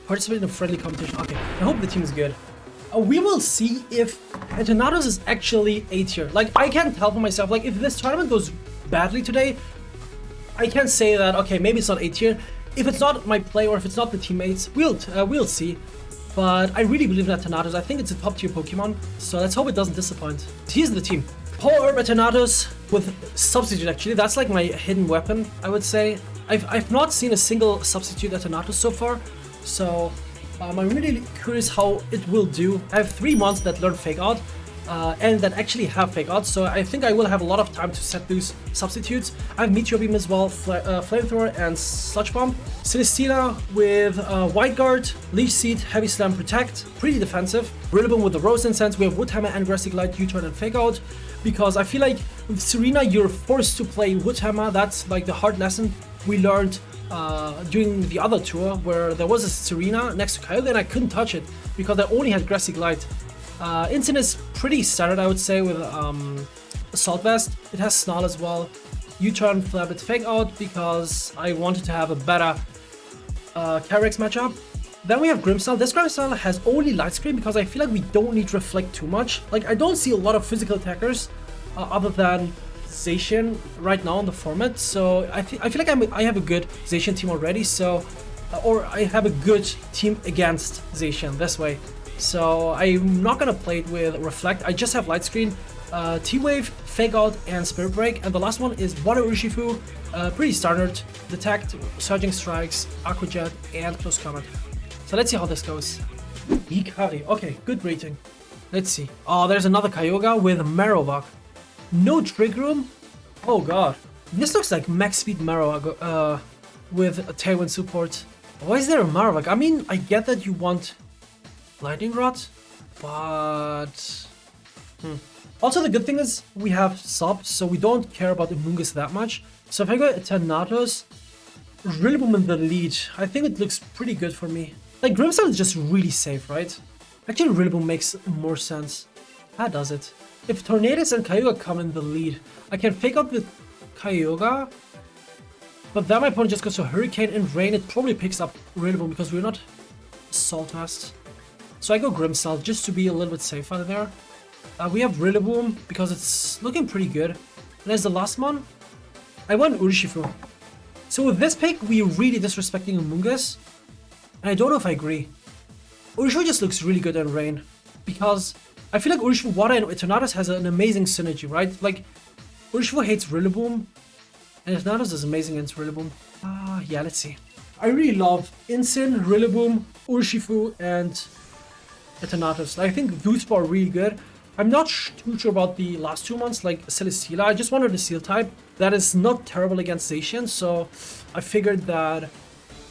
Participate in a friendly competition. Okay, I hope the team is good. We will see if Eternatus is actually A tier. Like, I can't tell for myself. Like, if this tournament goes badly today, I can't say that, okay, maybe it's not A tier. If it's not my play or if it's not the teammates, we'll see. But I really believe in Eternatus. I think it's a top tier Pokemon, so let's hope it doesn't disappoint. Here's the team. Power Herb Eternatus with Substitute, actually. That's like my hidden weapon, I would say. I've not seen a single Substitute Eternatus so far, so I'm really curious how it will do. I have 3 months that learn Fake Out, and that actually have Fake Out, so I think I will have a lot of time to set those substitutes. I have Meteor Beam as well, Flamethrower and Sludge Bomb. Celestina with White Guard, Leech Seed, Heavy Slam, Protect, pretty defensive. Rillaboom with the Rose Incense, we have Wood Hammer and Grassy Glide, U-Turn and Fake Out, because I feel like with Serena you're forced to play Wood Hammer. That's like the hard lesson we learned during the other tour, where there was a Serena next to Kyogre and I couldn't touch it because I only had Grassy Glide. Instant is pretty standard, I would say, with Assault Vest. It has Snarl as well. U-Turn, Flabit, Fake Out, because I wanted to have a better Carex matchup. Then we have Grimmsnarl. This Grimmsnarl has only Light Screen because I feel like we don't need Reflect too much. Like, I don't see a lot of physical attackers other than Zacian right now in the format, so I feel like I have a good Zacian team already, so or I have a good team against Zacian this way. So I'm not gonna play it with Reflect. I just have Light Screen, T-Wave, Fake Out, and Spirit Break, and the last one is Water Urshifu, pretty standard. Detect, Surging Strikes, Aqua Jet, and Close Combat. So let's see how this goes. Hikari, okay, good rating. Let's see. Oh, there's another Kyogre with Marowak. No Trick Room? Oh god. This looks like max speed Marowak with a Tailwind support. Why is there a Marowak? I mean, I get that you want Lightning Rod, but... Also, the good thing is we have Sub, so we don't care about Amoonguss that much. So if I go Eternatus, Rillaboom in the lead, I think it looks pretty good for me. Like, Grimmsnarl is just really safe, right? Actually, Rillaboom makes more sense. How does it? If Tornadus and Kyogre come in the lead, I can Fake Out with Kyogre, but then my opponent just goes to Hurricane and Rain. It probably picks up Rillaboom because we're not Assault Vest. So I go Grimmsnarl just to be a little bit safer there. We have Rillaboom because it's looking pretty good. And as the last one, I went Urshifu. So with this pick, we're really disrespecting Amoonguss. And I don't know if I agree. Urshifu just looks really good in Rain, because I feel like Urshifu, Water, and Eternatus has an amazing synergy, right? Like, Urshifu hates Rillaboom, and Eternatus is amazing against Rillaboom. Yeah, let's see. I really love Incin, Rillaboom, Urshifu, and Eternatus. I think those four are really good. I'm not too sure about the last 2 months, like Celesteela. I just wanted a Seal type that is not terrible against Zacian, so I figured that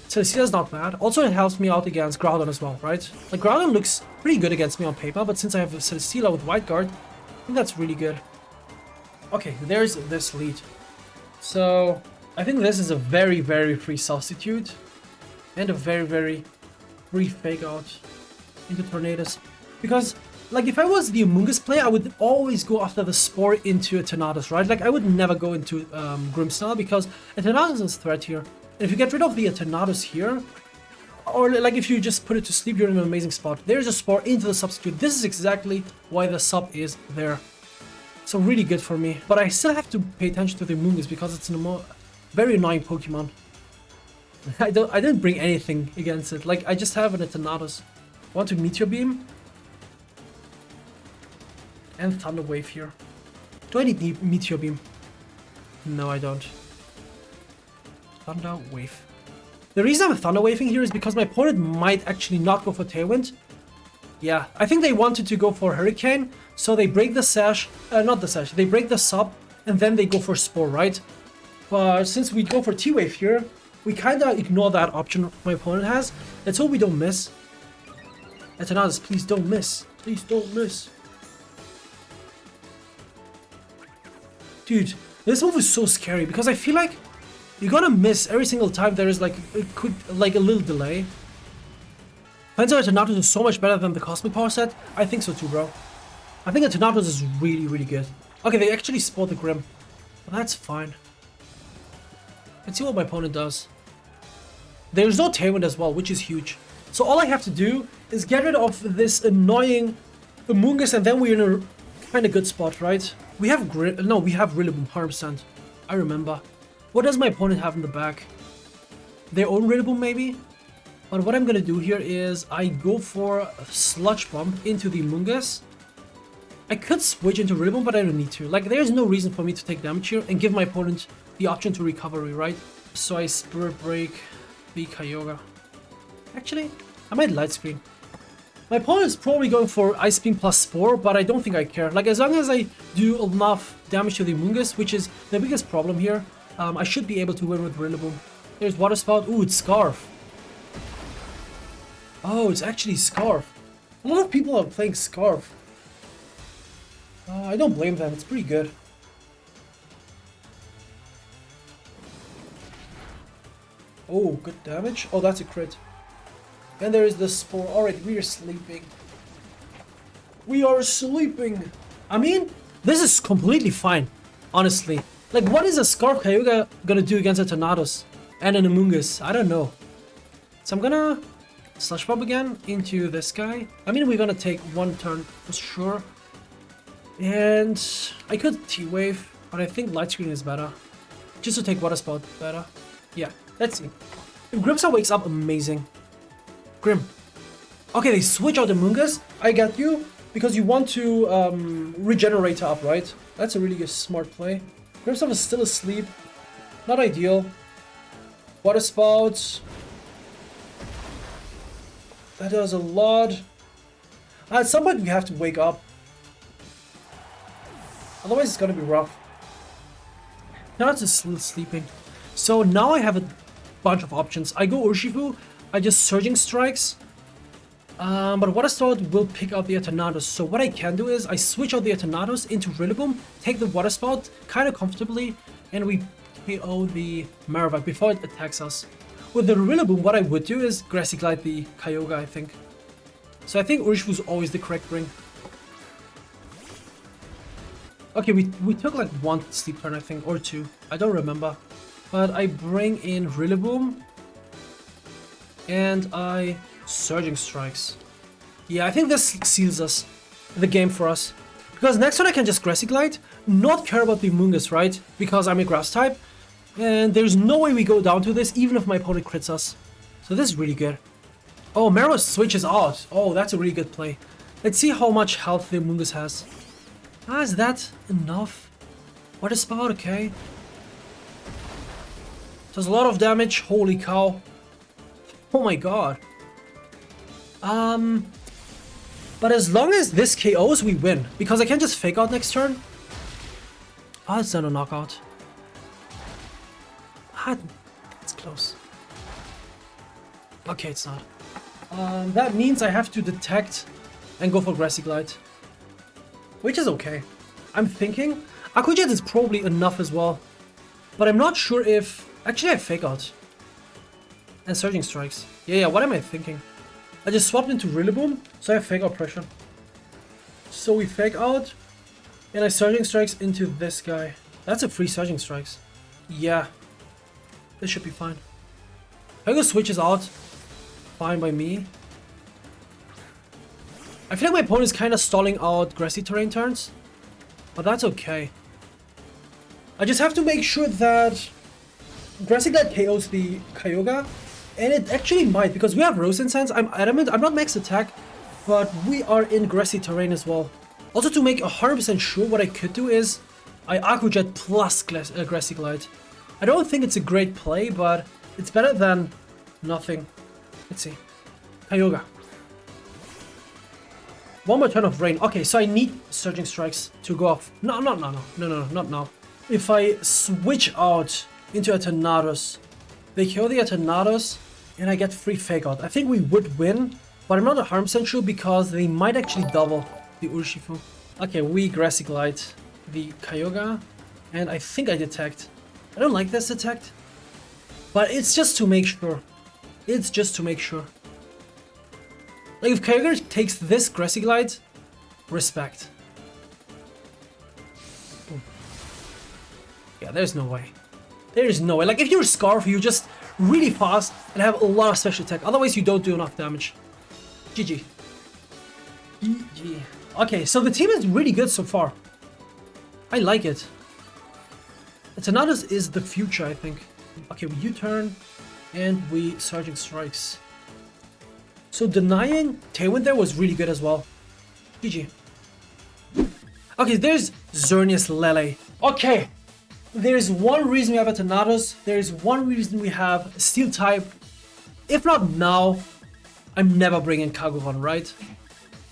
Celesteela is not bad. Also, it helps me out against Groudon as well, right? Like, Groudon looks pretty good against me on paper, but since I have Celesteela with White Guard, I think that's really good. Okay, there's this lead. So, I think this is a very, very free substitute, and a very, very free Fake Out into Tornadus. Because, like, if I was the Amoonguss player, I would always go after the Spore into Eternatus, right? Like, I would never go into Grimmsnarl, because Eternatus is a threat here. And if you get rid of the Eternatus here, or like if you just put it to sleep, you're in an amazing spot. There's a Spore into the substitute. This is exactly why the sub is there. So really good for me. But I still have to pay attention to the Amoonguss because it's a very annoying Pokemon. I didn't bring anything against it. Like, I just have an Eternatus. I want to Meteor Beam. And Thunder Wave here. Do I need Meteor Beam? No, I don't. Thunder Wave. The reason I'm Thunder Waving here is because my opponent might actually not go for Tailwind. Yeah, I think they wanted to go for Hurricane, so they break the Sash, not the Sash, they break the Sub, and then they go for Spore, right? But since we go for T-Wave here, we kinda ignore that option my opponent has. Let's hope we don't miss. Eternatus, please don't miss. Please don't miss. Dude, this move is so scary because I feel like you're gonna miss every single time there is like a little delay. Fencer Eternatus is so much better than the Cosmic Power set. I think so too, bro. I think Eternatus is really, really good. Okay, they actually sport the Grim. But that's fine. Let's see what my opponent does. There's no Tailwind as well, which is huge. So all I have to do is get rid of this annoying Amoongus, and then we're in a kind of good spot, right? We have we have Rillaboom, 100%. I remember. What does my opponent have in the back? Their own Rillaboom, maybe? But what I'm gonna do here is I go for a Sludge Bomb into the Amoongus. I could switch into Rillaboom, but I don't need to. Like, there's no reason for me to take damage here and give my opponent the option to recovery, right? So I Spirit Break the Kyogre. Actually, I might Light Screen. My opponent's probably going for Ice Beam plus Spore, but I don't think I care. Like, as long as I do enough damage to the Amoongus, which is the biggest problem here, I should be able to win with Rillaboom. There's Water Spout. Ooh, it's Scarf. Oh, it's actually Scarf. A lot of people are playing Scarf. I don't blame them, it's pretty good. Oh, good damage. Oh, that's a crit. And there is the Spore. Alright, we are sleeping. We are sleeping. I mean, this is completely fine, honestly. Like, what is a Scarf Kyogre gonna do against a Eternatus and an Amoongus? I don't know. So I'm gonna Slush Bomb again into this guy. I mean, we're gonna take one turn for sure. And I could T-Wave, but I think Light Screen is better. Just to take Water Spout better. Yeah, let's see. If Grimmstar wakes up, amazing. Grim. Okay, they switch out the Amoongus. I get you, because you want to regenerate her up, right? That's a really good smart play. Grimmstar is still asleep. Not ideal. Water Spout. That does a lot. At some point we have to wake up. Otherwise it's gonna be rough. Now it's just still sleeping. So now I have a bunch of options. I go Urshifu, I just Surging Strikes. But Water Spout will pick out the Eternatus. So what I can do is I switch out the Eternatus into Rillaboom, take the Water Spout kind of comfortably, and we KO the Marowak before it attacks us. With the Rillaboom, what I would do is Grassy Glide the Kyogre, I think. So I think Urshifu is always the correct ring. Okay, we took like one sleep turn, I think, or two. I don't remember. But I bring in Rillaboom. And I Surging Strikes. Yeah, I think this seals us. The game for us. Because next turn I can just Grassy Glide. Not care about the Amoongus, right? Because I'm a Grass type. And there's no way we go down to this, even if my opponent crits us. So this is really good. Oh, Marowak switches out. Oh, that's a really good play. Let's see how much health the Amoongus has. Is that enough? Water Spout, okay. Does a lot of damage. Holy cow. Oh my god. But as long as this KOs, we win. Because I can just Fake Out next turn. It's not a knockout. It's close. Okay, it's not. That means I have to Detect and go for Grassy Glide. Which is okay. I'm thinking Aqua Jet is probably enough as well. But I'm not sure if... Actually, I have Fake Out. And Surging Strikes. Yeah, what am I thinking? I just swapped into Rillaboom, so I have Fake Out pressure. So we Fake Out, and I Surging Strikes into this guy. That's a free Surging Strikes. Yeah. This should be fine. Kyogre switches out. Fine by me. I feel like my opponent is kind of stalling out Grassy Terrain turns. But that's okay. I just have to make sure that Grassy Glide KOs the Kyogre. And it actually might, because we have Rose Incense. I'm adamant. I'm not max attack, but we are in Grassy Terrain as well. Also, to make 100% sure, what I could do is I Aqua Jet plus Grassy Glide. I don't think it's a great play, but it's better than nothing. Let's see. Kyogre. One more turn of rain. Okay, so I need Surging Strikes to go off. No, not now. If I switch out into Eternatus, they kill the Eternatus, and I get free Fake Out. I think we would win, but I'm not 100% sure because they might actually double the Urshifu. Okay, we Grassy Glide the Kyogre, and I think I Detect. I don't like this Detect, but it's just to make sure. It's just to make sure. Like, if Kyogre takes this Grassy Glide, respect. Ooh. Yeah, there's no way. There is no way. Like, if you're Scarf, you just really fast and have a lot of special attack. Otherwise, you don't do enough damage. GG. GG. Okay, so the team is really good so far. I like it. Eternatus is the future, I think. Okay, we U-turn and we Surging Strikes. So denying Tailwind there was really good as well. GG. Okay, there's Xerneas Lele. Okay, there's one reason we have Eternatus. There's one reason we have Steel type. If not now, I'm never bringing Kagovan, right?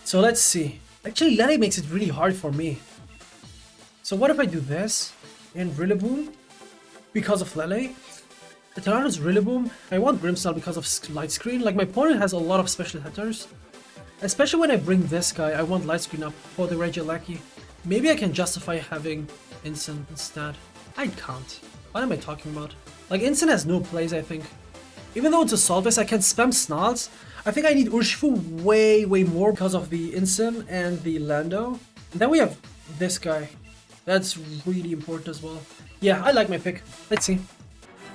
So let's see. Actually, Lele makes it really hard for me. So what if I do this and Rillaboom because of Lele? Eternatus Rillaboom. I want Grimmsnarl because of Light Screen. Like, my opponent has a lot of special hitters. Especially when I bring this guy, I want Light Screen up for the Regieleki. Maybe I can justify having Instant instead. I can't. What am I talking about? Like, Instant has no plays, I think. Even though it's a Solvest, I can spam Snarls. I think I need Urshifu way more because of the Instant and the Lando. And then we have this guy. That's really important as well. Yeah, I like my pick. Let's see.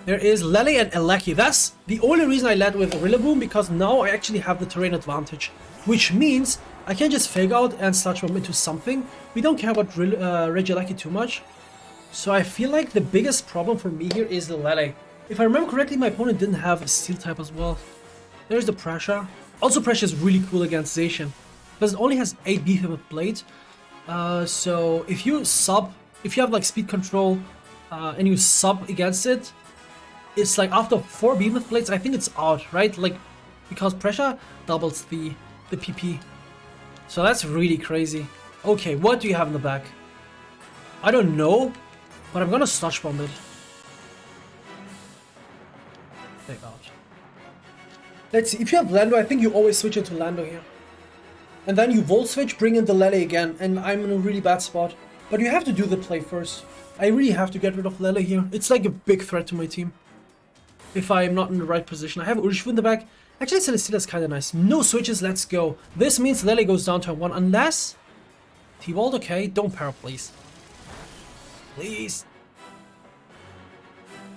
There is Lele and Eleki. That's the only reason I led with Rillaboom, because now I actually have the terrain advantage. Which means I can just Fake Out and Sludge Bomb into something. We don't care about Regieleki too much. So I feel like the biggest problem for me here is the Lele. If I remember correctly, my opponent didn't have a Steel type as well. There's the Pressure. Also, Pressure is really cool against Zacian, because it only has 8 Behemoth Blade. So if you have like speed control and you sub against it, it's like after 4 Behemoth Blades, I think it's out, right? Like, because Pressure doubles the PP. So that's really crazy. Okay, what do you have in the back? I don't know, but I'm gonna Sludge Bomb it. Take out. Let's see, if you have Lando, I think you always switch into Lando here. And then you Volt Switch, bring in the Lele again, and I'm in a really bad spot. But you have to do the play first. I really have to get rid of Lele here. It's like a big threat to my team. If I'm not in the right position. I have Urshifu in the back. Actually, Celesteela's kind of nice. No switches, let's go. This means Lele goes down to 1, unless... T-Bolt, okay, don't para, please. Please.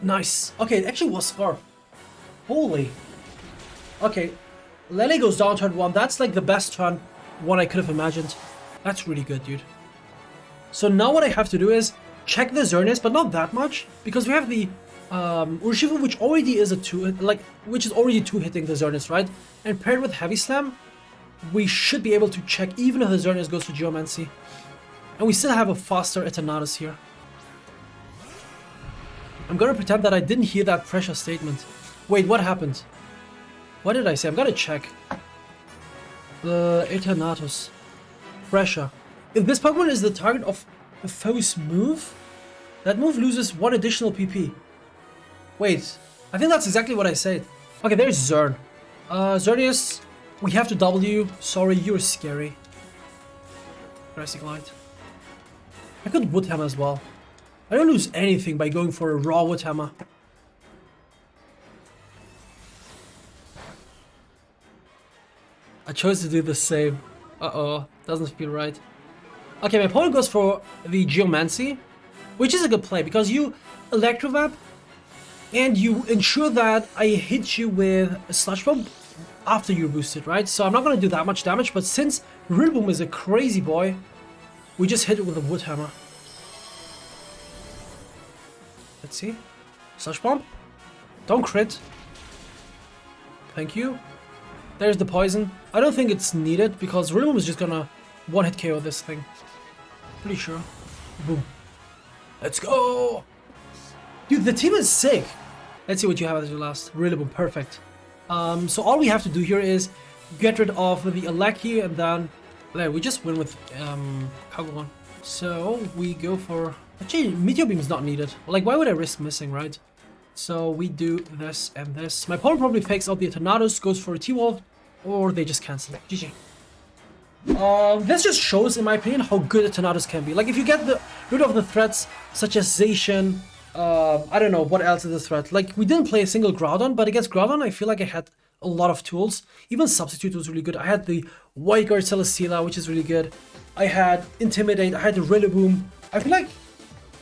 Nice. Okay, it actually was Scarf. Holy. Okay, Lele goes down turn 1. That's like the best turn 1 I could have imagined. That's really good, dude. So now what I have to do is check the Xerneas, but not that much, because we have the Urshifu, which already is a 2, like, which is already 2-hitting the Xerneas, right? And paired with Heavy Slam, we should be able to check even if the Xerneas goes to Geomancy. And we still have a faster Eternatus here. I'm gonna pretend that I didn't hear that Pressure statement. Wait, what happened? What did I say? I'm gonna check. The Eternatus. Pressure. If this Pokemon is the target of a foe's move, that move loses 1 additional PP. Wait, I think that's exactly what I said. Okay, there's Zern. Xerneas, we have to W. Sorry, you're scary. Jurassic Light. I could Wood Hammer as well. I don't lose anything by going for a raw Wood Hammer. I chose to do the same. Uh-oh, doesn't feel right. Okay, my opponent goes for the Geomancy, which is a good play, because you Electrovap, and you ensure that I hit you with a Sludge Bomb after you're boosted, right? So I'm not going to do that much damage, but since Rillaboom is a crazy boy, we just hit it with a Wood Hammer. Let's see. Sludge Bomb. Don't crit. Thank you. There's the poison. I don't think it's needed, because Rillaboom is just gonna one-hit KO this thing. Pretty sure. Boom. Let's go! Dude, the team is sick! Let's see what you have as your last. Rillaboom, perfect. So all we have to do here is get rid of the Eleki, and then we just win with Kagovan. So we go for... Actually, Meteor Beam is not needed. Like, why would I risk missing, right? So we do this and this. My opponent probably fakes out the Eternatus, goes for a T-Wolf, or they just cancel it. GG. This just shows, in my opinion, how good Eternatus can be. Like, if you get rid of the threats, such as Zacian, I don't know, what else is the threat? Like, we didn't play a single Groudon, but against Groudon, I feel like I had a lot of tools. Even Substitute was really good. I had the White Guard Celesteela, which is really good. I had Intimidate, I had the Rillaboom. I feel like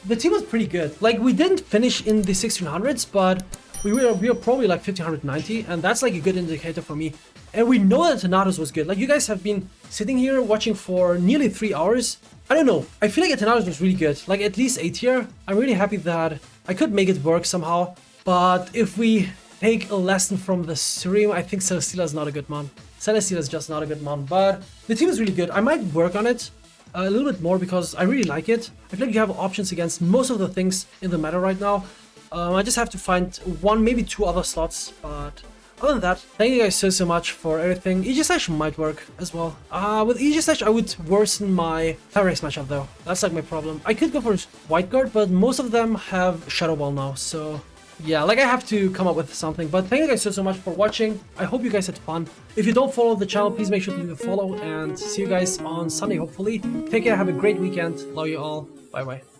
the team was pretty good. Like, we didn't finish in the 1600s, but we are probably like 1590, and that's like a good indicator for me. And we know that Eternatus was good. Like, you guys have been sitting here watching for nearly 3 hours. I don't know. I feel like Eternatus was really good. Like, at least A tier. I'm really happy that I could make it work somehow. But if we take a lesson from the stream, I think Celesteela is not a good mon. Celesteela is just not a good mon. But the team is really good. I might work on it a little bit more because I really like it. I feel like you have options against most of the things in the meta right now. I just have to find 1, maybe 2 other slots, but other than that, thank you guys so much for everything. Aegis might work as well. With Aegis I would worsen my Tyrex matchup though. That's like my problem. I could go for White Guard, but most of them have Shadow Ball now, so yeah, like I have to come up with something. But thank you guys so much for watching. I hope you guys had fun. If you don't follow the channel, please make sure to leave a follow, and see you guys on Sunday hopefully. Take care, have a great weekend. Love you all. Bye bye.